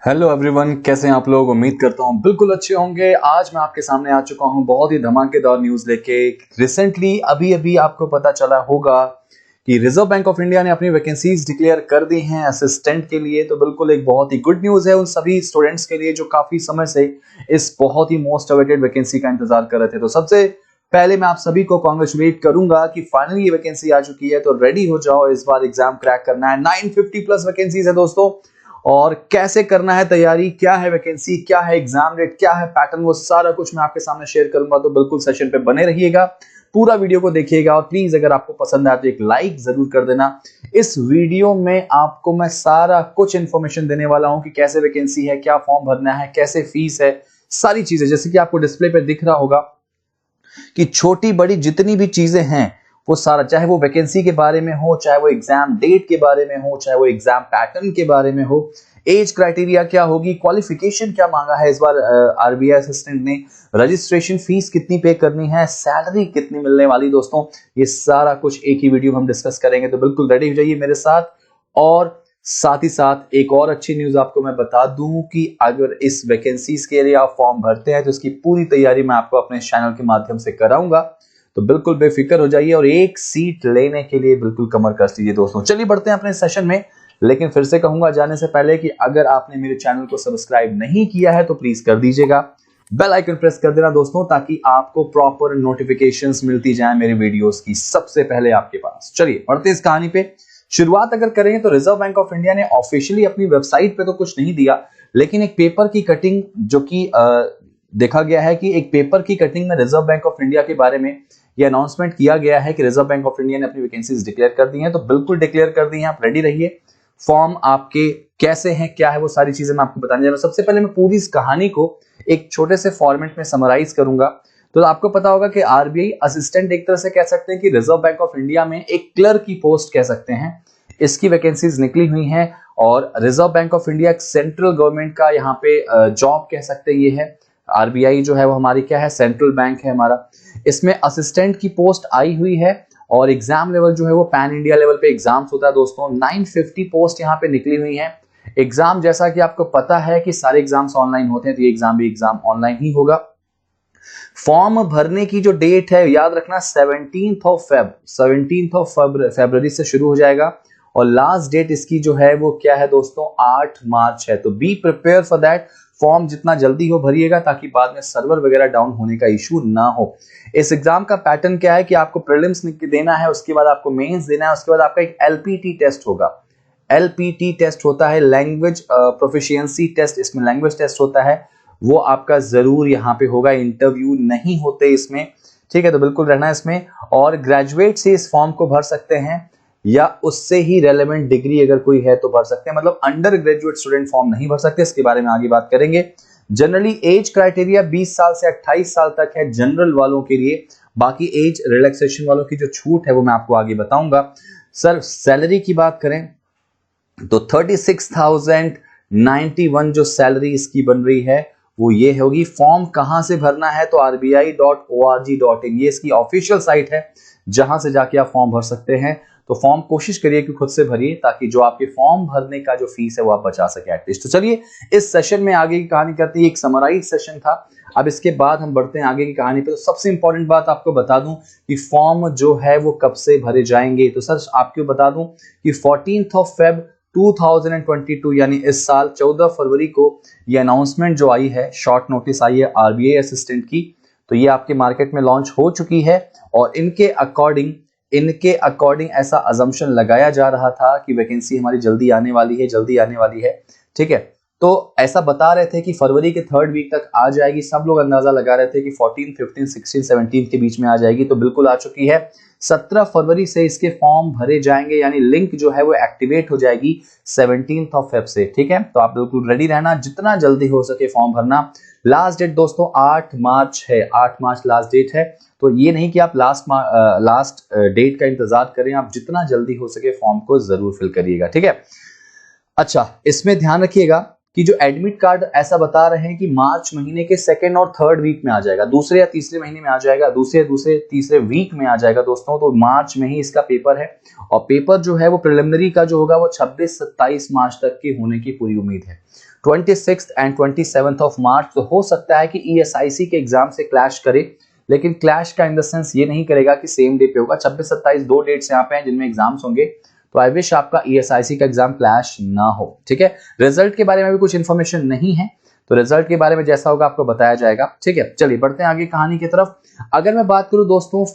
Hello everyone, कैसे हैं आप लोग। उम्मीद करता हूं बिल्कुल अच्छे होंगे। आज मैं आपके सामने आ चुका हूं बहुत ही धमाकेदार न्यूज लेके। रिसेंटली अभी अभी आपको पता चला होगा कि रिजर्व बैंक ऑफ इंडिया ने अपनी वैकेंसीज डिक्लेयर कर दी हैं असिस्टेंट के लिए। तो बिल्कुल एक बहुत ही गुड न्यूज है उन सभी स्टूडेंट्स के लिए जो काफी समय से इस बहुत ही मोस्ट अवेटेड वैकेंसी का इंतजार कर रहे थे। तो सबसे पहले मैं आप सभी को कॉन्ग्रेचुलेट करूंगा कि फाइनली ये वैकेंसी आ चुकी है। तो रेडी हो जाओ, इस बार एग्जाम क्रैक करना है। 950 प्लस वैकेंसीज है दोस्तों। और कैसे करना है तैयारी, क्या है वैकेंसी, क्या है एग्जाम डेट, क्या है पैटर्न, वो सारा कुछ मैं आपके सामने शेयर करूंगा। तो बिल्कुल सेशन पे बने रहिएगा, पूरा वीडियो को देखिएगा और प्लीज अगर आपको पसंद आए तो एक लाइक जरूर कर देना। इस वीडियो में आपको मैं सारा कुछ इंफॉर्मेशन देने वाला हूं कि कैसे वैकेंसी है, क्या फॉर्म भरना है, कैसे फीस है, सारी चीजें जैसे कि आपको डिस्प्ले पे दिख रहा होगा कि छोटी बड़ी जितनी भी चीजें हैं वो सारा, चाहे वो वैकेंसी के बारे में हो, चाहे वो एग्जाम डेट के बारे में हो, चाहे वो एग्जाम पैटर्न के बारे में हो, एज क्राइटेरिया क्या होगी, क्वालिफिकेशन क्या मांगा है इस बार आरबीआई असिस्टेंट ने, रजिस्ट्रेशन फीस कितनी पे करनी है, सैलरी कितनी मिलने वाली, दोस्तों ये सारा कुछ एक ही वीडियो में हम डिस्कस करेंगे। तो बिल्कुल रेडी हो जाइए मेरे साथ। और साथ ही साथ एक और अच्छी न्यूज आपको मैं बता दूं कि अगर इस वैकेंसीज के लिए आप फॉर्म भरते हैं तो इसकी पूरी तैयारी मैं आपको अपने चैनल के माध्यम से कराऊंगा। तो बिल्कुल बेफिक्र हो जाइए और एक सीट लेने के लिए बिल्कुल कमर कस लीजिए दोस्तों। चलिए बढ़ते हैं अपने सेशन में। लेकिन फिर से कहूंगा जाने से पहले कि अगर आपने मेरे चैनल को सब्सक्राइब नहीं किया है तो प्लीज कर दीजिएगा, बेल आइकन प्रेस कर देना दोस्तों, ताकि आपको प्रॉपर नोटिफिकेशंस मिलती जाए मेरे वीडियोस की सबसे पहले आपके पास। चलिए बढ़ते हैं इस कहानी पे। शुरुआत अगर करें तो रिजर्व बैंक ऑफ इंडिया ने ऑफिशियली अपनी वेबसाइट पे तो कुछ नहीं दिया, लेकिन एक पेपर की कटिंग जो कि देखा गया है कि एक पेपर की कटिंग में रिजर्व बैंक ऑफ इंडिया के बारे में यह अनाउंसमेंट किया गया है कि रिजर्व बैंक ऑफ इंडिया ने अपनी वैकेंसीज डिक्लेयर कर दी हैं। तो बिल्कुल डिक्लेयर कर दी हैं, आप रेडी रहिए। फॉर्म आपके कैसे हैं, क्या है, वो सारी चीजें मैं आपको बताने जा रहा हूं। सबसे पहले मैं पूरी इस कहानी को एक छोटे से फॉर्मेट में समराइज करूंगा। तो आपको पता होगा कि आरबीआई असिस्टेंट एक तरह से कह सकते हैं कि रिजर्व बैंक ऑफ इंडिया में एक क्लर्क की पोस्ट कह सकते हैं। इसकी वैकेंसीज निकली हुई हैं और reserve bank of India central government का यहाँ पे जॉब कह सकते हैं ये है। आरबीआई जो है वो हमारी क्या है, सेंट्रल बैंक है हमारा। इसमें असिस्टेंट की पोस्ट आई हुई है और एग्जाम लेवल जो है वो पैन इंडिया लेवल पे एग्जाम्स होता है दोस्तों। 950 पोस्ट यहाँ पे निकली हुई हैं। एग्जाम जैसा कि आपको पता है कि सारे एग्जाम्स ऑनलाइन होते हैं, तो ये एग्जाम भी एग्जाम ऑनलाइन ही होगा। फॉर्म भरने की जो डेट है याद रखना 17th ऑफ फरवरी से शुरू हो जाएगा और लास्ट डेट इसकी जो है वो क्या है दोस्तों, 8 मार्च है। तो be prepare for that. Form जितना जल्दी हो भरिएगा ताकि बाद में सर्वर वगैरह डाउन होने का इशू ना हो। इस एग्जाम का पैटर्न क्या है कि आपको प्रीलिम्स देना है, उसके बाद आपको मेंस देना है, उसके बाद आपका एक एलपीटी टेस्ट होगा। एलपीटी टेस्ट होता है लैंग्वेज प्रोफिशिएंसी टेस्ट, इसमें लैंग्वेज टेस्ट होता है, वो आपका जरूर यहाँ पे होगा। इंटरव्यू नहीं होते इसमें, ठीक है, तो बिल्कुल रहना इसमें। और ग्रेजुएट से इस फॉर्म को भर सकते हैं या उससे ही रेलेवेंट डिग्री अगर कोई है तो भर सकते हैं, मतलब अंडर ग्रेजुएट स्टूडेंट फॉर्म नहीं भर सकते। इसके बारे में आगे बात करेंगे। जनरली एज क्राइटेरिया 20 साल से 28 साल तक है जनरल वालों के लिए। बाकी एज रिलैक्सेशन वालों की जो छूट है वो मैं आपको आगे बताऊंगा। सर सैलरी की बात करें तो 36,091 जो सैलरी इसकी बन रही है वो ये होगी। फॉर्म कहां से भरना है तो rbi.org.in ये इसकी ऑफिशियल साइट है जहां से जाके आप फॉर्म भर सकते हैं। तो फॉर्म कोशिश करिए कि खुद से भरिए ताकि जो आपके फॉर्म भरने का जो फीस है वो आप बचा सके एटलीस्ट। तो चलिए इस सेशन में आगे की कहानी करते हैं। एक समराइज सेशन था, अब इसके बाद हम बढ़ते हैं आगे की कहानी पे। तो सबसे इंपॉर्टेंट बात आपको बता दूं कि फॉर्म जो है वो कब से भरे जाएंगे। तो सर आपको बता दूं कि 14th ऑफ फेब 2022 यानी इस साल 14 फरवरी को ये अनाउंसमेंट जो आई है, शॉर्ट नोटिस आई है आरबीआई असिस्टेंट की, तो ये आपके मार्केट में लॉन्च हो चुकी है। और इनके अकॉर्डिंग ऐसा अजम्पशन लगाया जा रहा था कि वैकेंसी हमारी जल्दी आने वाली है, ठीक है। तो ऐसा बता रहे थे कि फरवरी के 3rd वीक तक आ जाएगी। सब लोग अंदाजा लगा रहे थे कि 14, 15, 16, 17 के बीच में आ जाएगी। तो बिल्कुल आ चुकी है। 17 फरवरी से इसके फॉर्म भरे जाएंगे, यानी लिंक जो है वो एक्टिवेट हो जाएगी 17th ऑफ फेब से, ठीक है। तो आप बिल्कुल रेडी रहना, जितना जल्दी हो सके फॉर्म भरना। लास्ट डेट दोस्तों 8 मार्च है, 8 मार्च लास्ट डेट है। तो ये नहीं कि आप लास्ट डेट का इंतजार करें, आप जितना जल्दी हो सके फॉर्म को जरूर फिल करिएगा, ठीक है। अच्छा, इसमें ध्यान रखिएगा कि जो एडमिट कार्ड ऐसा बता रहे हैं कि मार्च महीने के 2nd और 3rd वीक में आ जाएगा, दूसरे या तीसरे महीने में आ जाएगा, दूसरे तीसरे वीक में आ जाएगा दोस्तों। तो मार्च में ही इसका पेपर है और पेपर जो है वो प्रिलिमिनरी का जो होगा वो 26-27 मार्च तक के होने की पूरी उम्मीद है। 26 एंड 27 ऑफ मार्च। तो हो सकता है कि ESIC के एग्जाम से क्लैश करे, लेकिन क्लैश का इन द सेंस ये नहीं करेगा कि सेम डे पे होगा। 26-27 दो डेट्स यहाँ पे हैं जिनमें एग्जाम्स होंगे, तो आई विश आपका ESIC का एग्जाम क्लैश ना हो। ठीक है, रिजल्ट के बारे में भी कुछ इन्फॉर्मेशन नहीं है, तो रिजल्ट के बारे में जैसा होगा आपको बताया जाएगा। ठीक है, चलिए बढ़ते हैं आगे कहानी की तरफ। अगर मैं बात करूं दोस्तों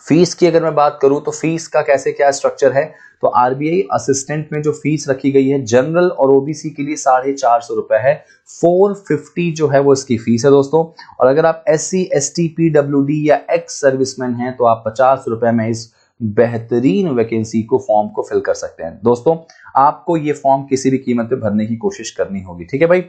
फीस की अगर मैं बात करूं तो फीस का कैसे क्या स्ट्रक्चर है, तो RBI असिस्टेंट में जो फीस रखी गई है जनरल और OBC के लिए 450 रुपए है। 450 जो है वो इसकी फीस है दोस्तों। और अगर आप SC ST PWD या एक्स सर्विसमैन हैं तो आप 50 रुपए में इस बेहतरीन वैकेंसी को फॉर्म को फिल कर सकते हैं। दोस्तों आपको ये फॉर्म किसी भी कीमत पे भरने की कोशिश करनी होगी। ठीक है भाई,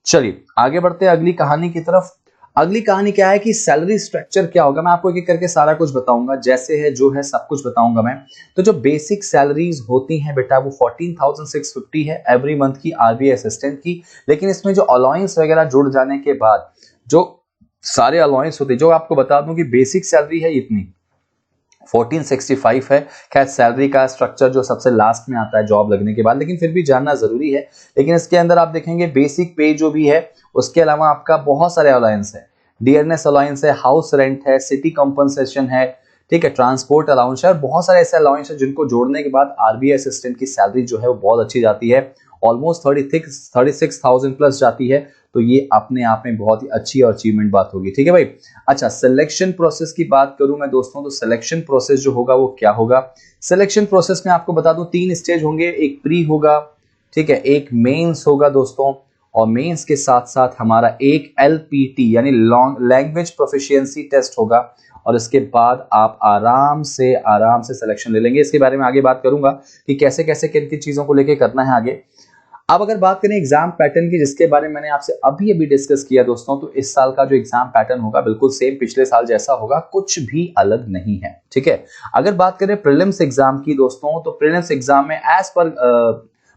चलिए आगे बढ़ते हैं अगली कहानी की तरफ। अगली कहानी क्या है कि सैलरी स्ट्रक्चर क्या होगा, मैं आपको एक एक करके सारा कुछ बताऊंगा, जैसे है जो है सब कुछ बताऊंगा मैं। तो जो बेसिक सैलरीज होती हैं बेटा वो 14,650 है एवरी मंथ की RBI असिस्टेंट की। लेकिन इसमें जो अलाउंस वगैरह जुड़ जाने के बाद जो सारे अलाउंस होते हैं, जो आपको बता दूं कि बेसिक सैलरी है इतनी 1465 है। खैर सैलरी का स्ट्रक्चर जो सबसे लास्ट में आता है जॉब लगने के बाद, लेकिन फिर भी जानना जरूरी है। लेकिन इसके अंदर आप देखेंगे बेसिक पे जो भी है, उसके अलावा आपका बहुत सारे अलाउंस है, डियरनेस अलाउंस है, हाउस रेंट है, सिटी कॉम्पनसेशन है, ठीक है, ट्रांसपोर्ट अलाउंस है, और बहुत सारे ऐसे अलाउंस है जिनको जोड़ने के बाद RBI असिस्टेंट की सैलरी जो है वो बहुत अच्छी जाती है, ऑलमोस्ट 36,000 प्लस जाती है। तो ये अपने आप में बहुत ही अच्छी और अचीवमेंट बात होगी। ठीक है भाई, अच्छा सिलेक्शन प्रोसेस की बात करूं मैं दोस्तों, तो सिलेक्शन प्रोसेस जो होगा वो क्या होगा। सिलेक्शन प्रोसेस में आपको बता दूं 3 स्टेज होंगे, एक प्री होगा, ठीक है, एक मेंस होगा दोस्तों, और मेंस के साथ साथ हमारा एक LPT यानी लैंग्वेज प्रोफिशिएंसी टेस्ट होगा, और इसके बाद आप आराम से सिलेक्शन ले लेंगे। इसके बारे में आगे बात करूंगा कि कैसे कैसे किन किन चीजों को लेके करना है आगे। अब अगर बात करें एग्जाम पैटर्न की, जिसके बारे में मैंने आपसे अभी डिस्कस किया दोस्तों, तो इस साल का जो एग्जाम पैटर्न होगा बिल्कुल सेम पिछले साल जैसा होगा, कुछ भी अलग नहीं है। ठीक है, अगर बात करें प्रीलिम्स एग्जाम की दोस्तों, तो प्रीलिम्स एग्जाम में as per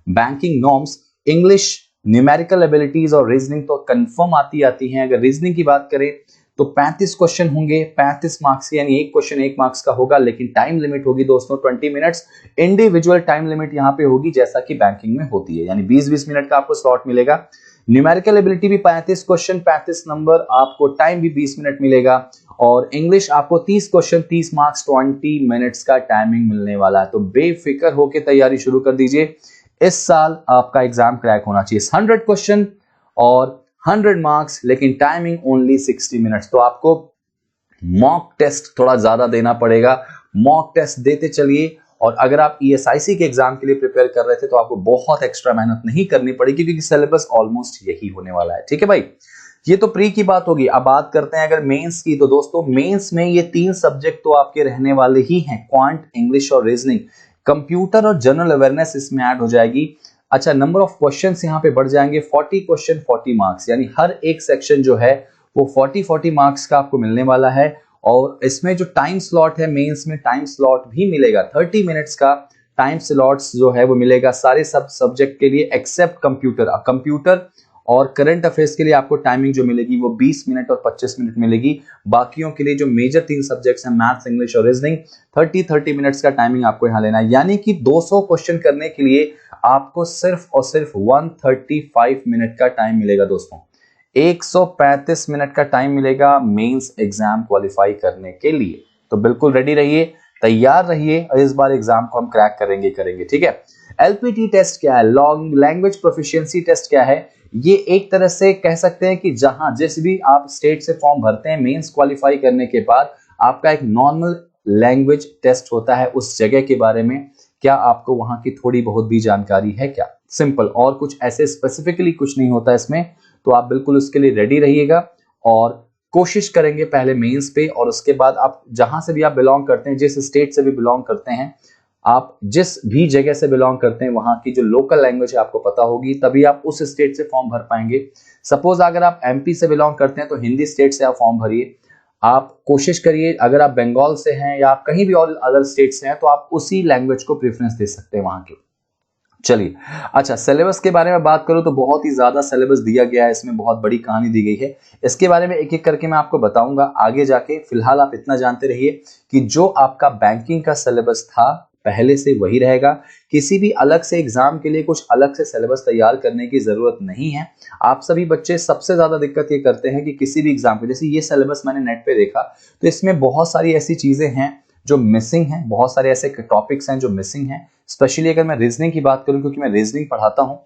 banking norms English, numerical abilities और रीजनिंग तो कंफर्म आती हैं। अगर रीजनिंग की बात करें तो 35 क्वेश्चन होंगे, 35 मार्क्स, यानी एक क्वेश्चन 1 मार्क्स का होगा, लेकिन टाइम लिमिट होगी दोस्तों 20 मिनट्स। इंडिविजुअल टाइम लिमिट यहां पे होगी जैसा कि बैंकिंग में होती है, यानी 20-20 मिनट का आपको स्लॉट मिलेगा। न्यूमेरिकल एबिलिटी भी 35 क्वेश्चन 35 नंबर, आपको टाइम भी 20 मिनट मिलेगा। और इंग्लिश आपको 30 क्वेश्चन 30 मार्क्स 20 मिनट्स का टाइमिंग मिलने वाला है। तो बेफिक्र होकर तैयारी शुरू कर दीजिए, इस साल आपका एग्जाम क्रैक होना चाहिए। 100 क्वेश्चन और 100 मार्क्स, लेकिन टाइमिंग ओनली 60 मिनट्स। तो आपको मॉक टेस्ट थोड़ा ज्यादा देना पड़ेगा, मॉक टेस्ट देते चलिए। और अगर आप ESIC के एग्जाम के लिए प्रिपेयर कर रहे थे तो आपको बहुत एक्स्ट्रा मेहनत नहीं करनी पड़ेगी, क्योंकि सिलेबस ऑलमोस्ट यही होने वाला है। ठीक है भाई, ये तो प्री की बात होगी। अब बात करते हैं अगर मेंस की, तो दोस्तों मेंस में ये 3 सब्जेक्ट तो आपके रहने वाले ही हैं, क्वांट, इंग्लिश और रीजनिंग। कंप्यूटर और जनरल अवेयरनेस इसमें ऐड हो जाएगी। अच्छा, नंबर ऑफ क्वेश्चंस यहाँ पे बढ़ जाएंगे, 40 क्वेश्चन 40 मार्क्स, यानी हर एक सेक्शन जो है वो 40 मार्क्स का आपको मिलने वाला है। और इसमें जो टाइम स्लॉट है, मेंस में टाइम स्लॉट भी मिलेगा, 30 मिनट्स का टाइम स्लॉट्स जो है वो मिलेगा सारे सब सब्जेक्ट के लिए एक्सेप्ट कंप्यूटर। अब कंप्यूटर और करंट अफेयर्स के लिए आपको टाइमिंग जो मिलेगी वो 20 मिनट और 25 मिनट मिलेगी। बाकियों के लिए जो मेजर 3 सब्जेक्ट्स हैं, मैथ्स, इंग्लिश और रीजनिंग, 30 मिनट्स का टाइमिंग आपको यहां लेना है। यानी कि 200 क्वेश्चन करने के लिए आपको सिर्फ और सिर्फ 135 मिनट का टाइम मिलेगा दोस्तों। 135 मिनट का टाइम मिलेगा मेंस एग्जाम क्वालिफाई करने के लिए। तो बिल्कुल रेडी रहिए, तैयार रहिए, और इस बार एग्जाम को हम क्रैक करेंगे। ठीक है, LPT टेस्ट क्या है, लॉन्ग लैंग्वेज प्रोफिशिएंसी टेस्ट क्या है, ये एक तरह से कह सकते हैं कि जहां जिस भी आप स्टेट से फॉर्म भरते हैं, मेंस क्वालिफाई करने के बाद आपका एक नॉर्मल लैंग्वेज टेस्ट होता है। उस जगह के बारे में क्या आपको वहां की थोड़ी बहुत भी जानकारी है क्या? सिंपल, और कुछ ऐसे स्पेसिफिकली कुछ नहीं होता इसमें। तो आप बिल्कुल उसके लिए रेडी रहिएगा और कोशिश करेंगे पहले मेंस पे, और उसके बाद आप जहां से भी आप बिलोंग करते हैं, जिस स्टेट से भी बिलोंग करते हैं, आप जिस भी जगह से बिलोंग करते हैं, वहां की जो लोकल लैंग्वेज है आपको पता होगी, तभी आप उस स्टेट से फॉर्म भर पाएंगे। सपोज अगर आप MP से बिलोंग करते हैं तो हिंदी स्टेट से आप फॉर्म भरिए। आप कोशिश करिए, अगर आप बंगाल से हैं या आप कहीं भी और अदर स्टेट से हैं, तो आप उसी लैंग्वेज को प्रेफरेंस दे सकते हैं वहां की। चलिए, अच्छा सिलेबस के बारे में बात करूं तो बहुत ही ज्यादा सिलेबस दिया गया है, इसमें बहुत बड़ी कहानी दी गई है। इसके बारे में एक एक करके मैं आपको बताऊंगा आगे जाके। फिलहाल आप इतना जानते रहिए कि जो आपका बैंकिंग का सिलेबस था पहले से वही रहेगा। किसी भी अलग से एग्जाम के लिए कुछ अलग से सिलेबस तैयार करने की जरूरत नहीं है। आप सभी बच्चे सबसे ज्यादा दिक्कत ये करते हैं कि किसी भी एग्जाम के, जैसे ये सिलेबस मैंने नेट पे देखा तो इसमें बहुत सारी ऐसी चीजें हैं जो मिसिंग हैं, बहुत सारे ऐसे टॉपिक्स हैं जो मिसिंग हैं। स्पेशली अगर मैं रीजनिंग की बात करूं, क्योंकि मैं रीजनिंग पढ़ाता हूं,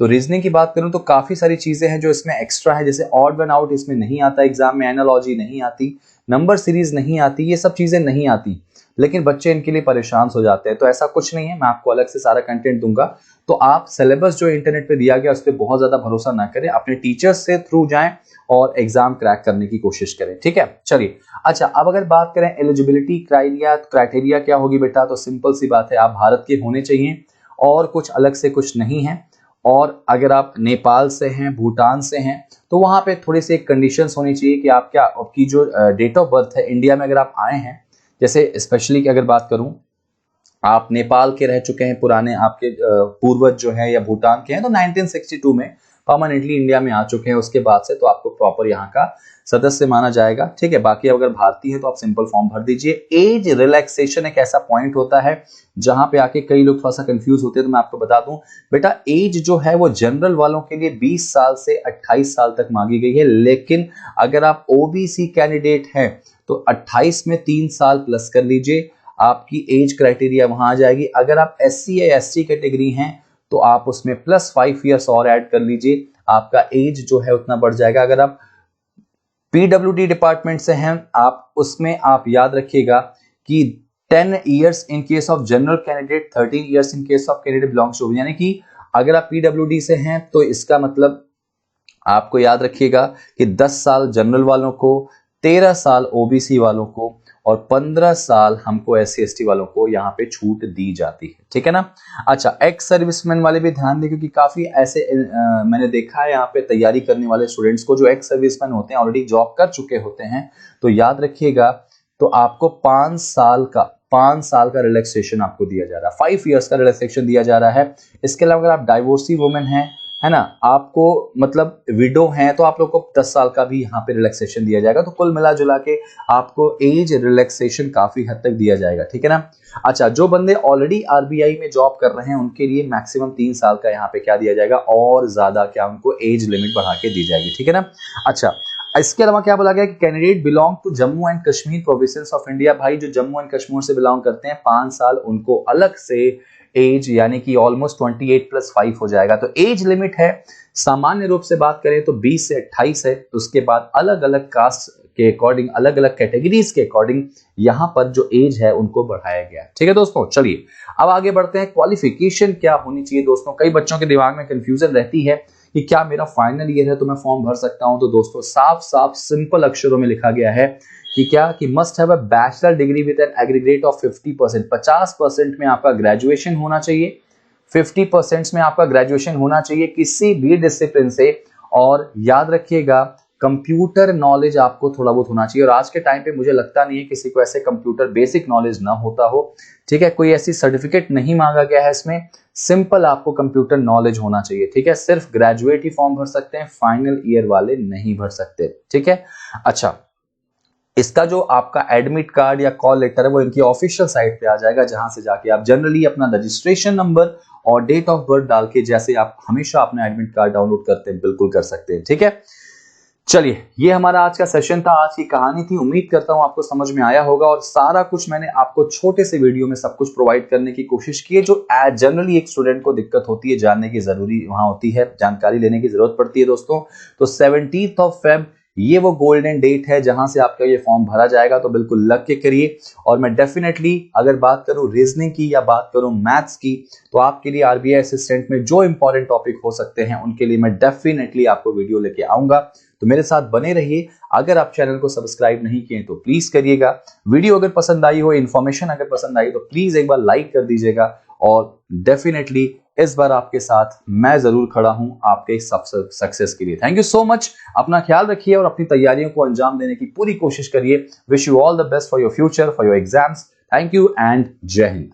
तो रीजनिंग की बात करूं तो काफी सारी चीजें हैं जो इसमें एक्स्ट्रा है। जैसे ऑड वन आउट इसमें नहीं आता एग्जाम में, एनालॉजी नहीं आती, नंबर सीरीज नहीं आती, ये सब चीजें नहीं आती, लेकिन बच्चे इनके लिए परेशान हो जाते हैं। तो ऐसा कुछ नहीं है, मैं आपको अलग से सारा कंटेंट दूंगा। तो आप सिलेबस जो इंटरनेट पे दिया गया उस पर बहुत ज्यादा भरोसा ना करें, अपने टीचर्स से थ्रू जाएं और एग्जाम क्रैक करने की कोशिश करें, ठीक है। चलिए, अच्छा, अब अगर बात करें एलिजिबिलिटी क्राइटेरिया क्या होगी बेटा, तो सिंपल सी बात है, आप भारत के होने चाहिए और कुछ अलग से कुछ नहीं है। और अगर आप नेपाल से हैं, भूटान से हैं, तो वहां पे थोड़ी सी कंडीशंस होनी चाहिए कि आप क्या, आपकी जो डेट ऑफ बर्थ है इंडिया में अगर आप आए हैं, जैसे स्पेशली अगर बात करूं, आप नेपाल के रह चुके हैं, पुराने आपके पूर्वज जो है या भूटान के हैं, तो 1962 में परमानेंटली इंडिया में आ चुके हैं उसके बाद से, तो आपको प्रॉपर यहाँ का सदस्य माना जाएगा, ठीक है। बाकी अगर भारतीय है तो आप सिंपल फॉर्म भर दीजिए। एज रिलैक्सेशन एक ऐसा पॉइंट होता है जहां पे आके कई लोग थोड़ा सा कंफ्यूज होते हैं, तो मैं आपको बता दूं बेटा, एज जो है वो जनरल वालों के लिए 20 साल से 28 साल तक मांगी गई है, लेकिन अगर आप ओबीसी कैंडिडेट हैं तो 28 में 3 साल प्लस कर लीजिए, आपकी एज क्राइटेरिया वहां आ जाएगी। अगर आप एससी या एसटी कैटेगरी हैं तो आप उसमें +5 ईयर्स और ऐड कर लीजिए, आपका एज जो है उतना बढ़ जाएगा। अगर आप पीडब्ल्यूडी डिपार्टमेंट से हैं, आप उसमें आप याद रखिएगा कि 10 years in case of general candidate, 13 years in case of candidate belongs to, यानी कि अगर आप पीडब्ल्यूडी से हैं तो इसका मतलब आपको याद रखिएगा कि 10 साल जनरल वालों को, 13 साल ओबीसी वालों को और 15 साल हमको एससी एसटी वालों को यहाँ पे छूट दी जाती है, ठीक है ना। अच्छा, एक्स सर्विसमैन वाले भी ध्यान दें, क्योंकि काफी ऐसे मैंने देखा है यहाँ पे तैयारी करने वाले स्टूडेंट्स को जो एक्स सर्विसमैन होते हैं, ऑलरेडी जॉब कर चुके होते हैं, तो याद रखिएगा, तो आपको 5 साल का रिलैक्सेशन आपको दिया जा रहा है, 5 ईयर्स का रिलैक्सेशन दिया जा रहा है। इसके अलावा अगर आप डाइवोर्सी वुमेन हैं, है ना, आपको मतलब विडो हैं, तो आप लोग को 10 साल का भी यहाँ पे रिलैक्सेशन दिया जाएगा। तो कुल मिला जुला के आपको एज रिलैक्सेशन काफी हद तक दिया जाएगा, ठीक है ना। अच्छा, जो बंदे ऑलरेडी आरबीआई में जॉब कर रहे हैं उनके लिए मैक्सिमम 3 साल का यहाँ पे क्या दिया जाएगा, और ज्यादा क्या उनको एज लिमिट बढ़ा के दी जाएगी, ठीक है ना। अच्छा, इसके अलावा क्या बोला गया कि candidate belong to Jammu and Kashmir province of India, भाई जो जम्मू एंड कश्मीर से बिलोंग करते हैं 5 साल उनको अलग से एज, यानी कि ऑलमोस्ट 28 + 5 हो जाएगा। तो एज लिमिट है, सामान्य रूप से बात करें तो 20 से 28 है। उसके बाद अलग अलग कास्ट के अकॉर्डिंग, अलग अलग कैटेगरीज के अकॉर्डिंग यहां पर जो एज है उनको बढ़ाया गया, ठीक है दोस्तों। चलिए अब आगे बढ़ते हैं, क्वालिफिकेशन क्या होनी चाहिए दोस्तों। कई बच्चों के दिमाग में कंफ्यूजन रहती है कि क्या मेरा फाइनल ईयर है तो मैं फॉर्म भर सकता हूं। तो दोस्तों साफ साफ सिंपल अक्षरों में लिखा गया है कि क्या, कि must have a bachelor degree with an aggregate of 50%, 50% में आपका ग्रेजुएशन होना चाहिए, 50% में आपका ग्रेजुएशन होना चाहिए किसी भी डिसिप्लिन से, और याद रखिएगा कंप्यूटर नॉलेज आपको थोड़ा बहुत होना चाहिए। और आज के टाइम पे मुझे लगता नहीं है किसी को ऐसे कंप्यूटर बेसिक नॉलेज ना होता हो, ठीक है। कोई ऐसी सर्टिफिकेट नहीं मांगा गया है इसमें, सिंपल आपको कंप्यूटर नॉलेज होना चाहिए, ठीक है। सिर्फ ग्रेजुएट ही फॉर्म भर सकते हैं, फाइनल ईयर वाले नहीं भर सकते, ठीक है। अच्छा, इसका जो आपका एडमिट कार्ड या कॉल लेटर है वो इनकी ऑफिशियल साइट पे आ जाएगा, जहां से जाके आप जनरली अपना रजिस्ट्रेशन नंबर और डेट ऑफ बर्थ डाल के, जैसे आप हमेशा अपना एडमिट कार्ड डाउनलोड करते हैं, बिल्कुल कर सकते हैं, ठीक है। चलिए, ये हमारा आज का सेशन था, आज की कहानी थी। उम्मीद करता हूं आपको समझ में आया होगा, और सारा कुछ मैंने आपको छोटे से वीडियो में सब कुछ प्रोवाइड करने की कोशिश की है, जो जनरली एक स्टूडेंट को दिक्कत होती है, जानने की जरूरी वहां होती है, जानकारी लेने की जरूरत पड़ती है दोस्तों। तो 17 फेब ये वो गोल्डन डेट है जहां से आपका ये फॉर्म भरा जाएगा, तो बिल्कुल लग के करिए। और मैं डेफिनेटली अगर बात करूं रीजनिंग की या बात करूं मैथ्स की, तो आपके लिए आरबीआई असिस्टेंट में जो इंपॉर्टेंट टॉपिक हो सकते हैं उनके लिए मैं डेफिनेटली आपको वीडियो लेके आऊंगा, तो मेरे साथ बने रहिए। अगर आप चैनल को सब्सक्राइब नहीं किए तो प्लीज करिएगा। वीडियो अगर पसंद आई हो, इन्फॉर्मेशन अगर पसंद आई तो प्लीज एक बार लाइक कर दीजिएगा, और डेफिनेटली इस बार आपके साथ मैं जरूर खड़ा हूं आपके सक्सेस के लिए। थैंक यू सो मच, अपना ख्याल रखिए और अपनी तैयारियों को अंजाम देने की पूरी कोशिश करिए। Wish you all the best for your future, for your exams. Thank you and जय हिंद।